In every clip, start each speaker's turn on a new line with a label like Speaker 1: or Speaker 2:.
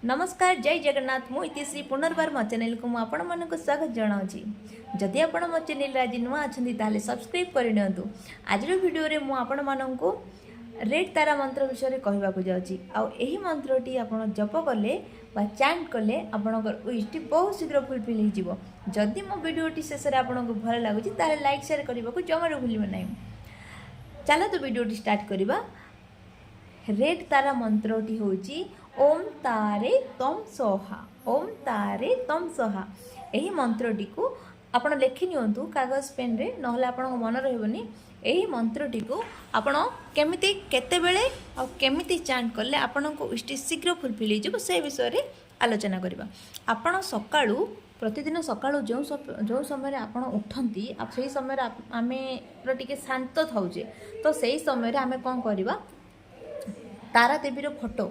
Speaker 1: नमस्कार जय जगन्नाथ मु इतिश्री पुनर्बार मो चैनल को आपण मानक स्वागत जनाऊँगी। जदि आपण मो चैनल आज नुआ अच्छा ताले सब्सक्राइब करनियंतु। आज वीडियो रे मु आपण मानक रेड तारा मंत्र विषय कहवाक जाऊँगी। आउ एही मंत्रटी आपण जप कले बा चैंट कले आपणकर विश बहुत शीघ्र फुलफिल हो। जदि मो वीडियोटी शेष में आपको भल लगुच ताले लाइक शेयर करने को जमार भूलिबे नहीं। चलो तो वीडियोटी स्टार्ट करवा। रेड तारा मंत्रटी होची ओम तारे तम सोहा। ओम तारे तम सोहा यही मंत्रटी को आपण लिखि नियंतु कागज पेन रे, नहले आपण मन रहबनी। यही मंत्रटी को आपण केमिति केते बेले आ केमिति चैंट करले आपण को इष्टि शीघ्र फुलफिल हो जिवो से विषय रे आलोचना करबा। आपण सकाळू प्रतिदिन सकाळू जो समय आपण उठंती आ सेही समय आमे टिके शांत थाउजे, तो सेही समय आमे कोन करबा तारा देवीर फोटो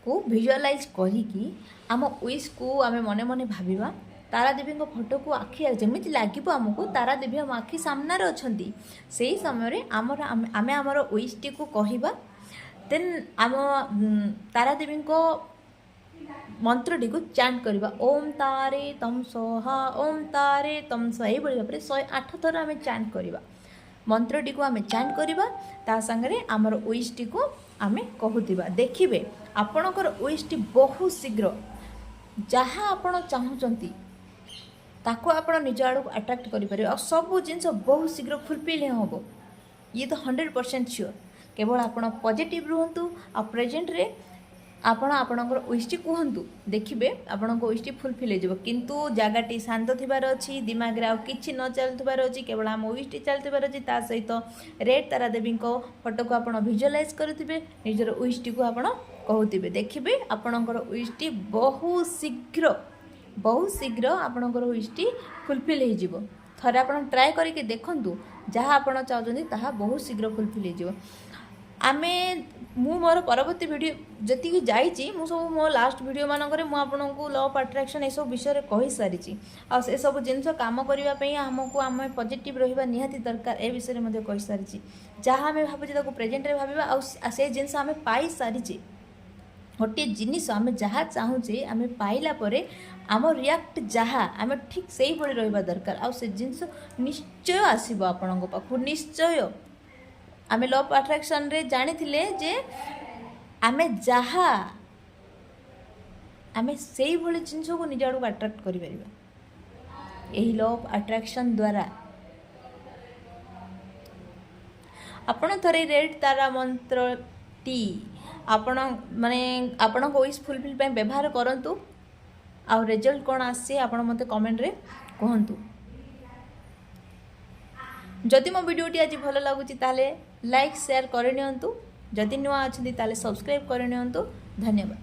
Speaker 1: को विजुअलाइज करिकी आम विश को आमे मने मने भाबिबा। तारा देवी फोटो को आखि जमिति लागिबो आमको तारा देवी हम आखि सामने अछंती, सेही समय आमे आमर विश टी को कहिबा। देन आम तारा देवी मंत्रटी को चैंट करबा। ओम तारे तम सोहा, ओम तारे तम सोहा। एही भाव में 108 थर आमे चैंट करबा। मंत्रटी को आमे चैंट करबा, ता संगे आमर विश टी को आमे कहूथिबा। देखिबे आपणकर विश टी बहुत शीघ्र जहाँ आपण चाहूचंती ताको आपण निज आड़ को अट्रैक्ट करि परिबे। आ सब जिंस बहुत शीघ्र फुलफिल होबो, ये तो 100% श्योर। केवल आपण पॉजिटिव रहंतु आ प्रेजेंट रे आपण आपणकर विश टी कहंतु, देखिबे आपणको विश टी फुलफिल हो जिवो। किंतु जगाटी शांत थिबार अछि, दिमाग रे आ किछि न चलथिबार अछि, केवल आम विश टी चलथिबार अछि। ता सहित रेड तारा देवी फोटो को आपण विजुअलाइज करथिबे, निजर विश टी को आपण कहूथिबे। देखिबे आपणकर विश टी बहुत शीघ्र आपणकर विश टी फुलफिल हो जिवो। थरे आपण ट्राई करके देखंतु, जहाँ आपण चाहउछन्ती ताहा बहुत शीघ्र फुलफिल हो जिवो। आमे मु मोर परवर्ती वीडियो जति जाइछि मु सब मो लास्ट वीडियो मानकरे मु आपनको लॉ ऑफ अट्रैक्शन ए सब विषय रे कहि सारिछि। आ से सब जिंस काम करिवा पई हमको आमे पॉजिटिव रहिबा निहाती दरकार ए विषय रे मध्ये कहि सारिछि। जहाँ आमे भाबुछि ताको प्रेजेंट रे भाबिबा आ से जिंस आमे पाई सारिछि। गोटे जिनिस आमे जहाँ चाहूचे आमे पाइला परे आम रिएक्ट जहाँ आमे ठीक सही भली रहिबा दरकार। आ से जिनिस निश्चय आसीबो आपनको पाखु निश्चय। आमे लॉ ऑफ अट्रैक्शन रे जानी थिले जे आमे जहाँ आमे सही भली जिनिस को निज आड़ को अट्रैक्ट करि परिबा। एही लॉ ऑफ अट्रैक्शन द्वारा आपण थरे रेड तारा मंत्र टी आपण माने आपण विश फुलफिल पे व्यवहार करंतु। आ रिजल्ट कोन आसी आपण मते कमेंट रे कहंतु। जदि मो वीडियोटी आज भल लगुची ताले लाइक शेयर करनियंतु। जदि नुआ अछंती ताले सब्सक्राइब करनियंतु। धन्यवाद।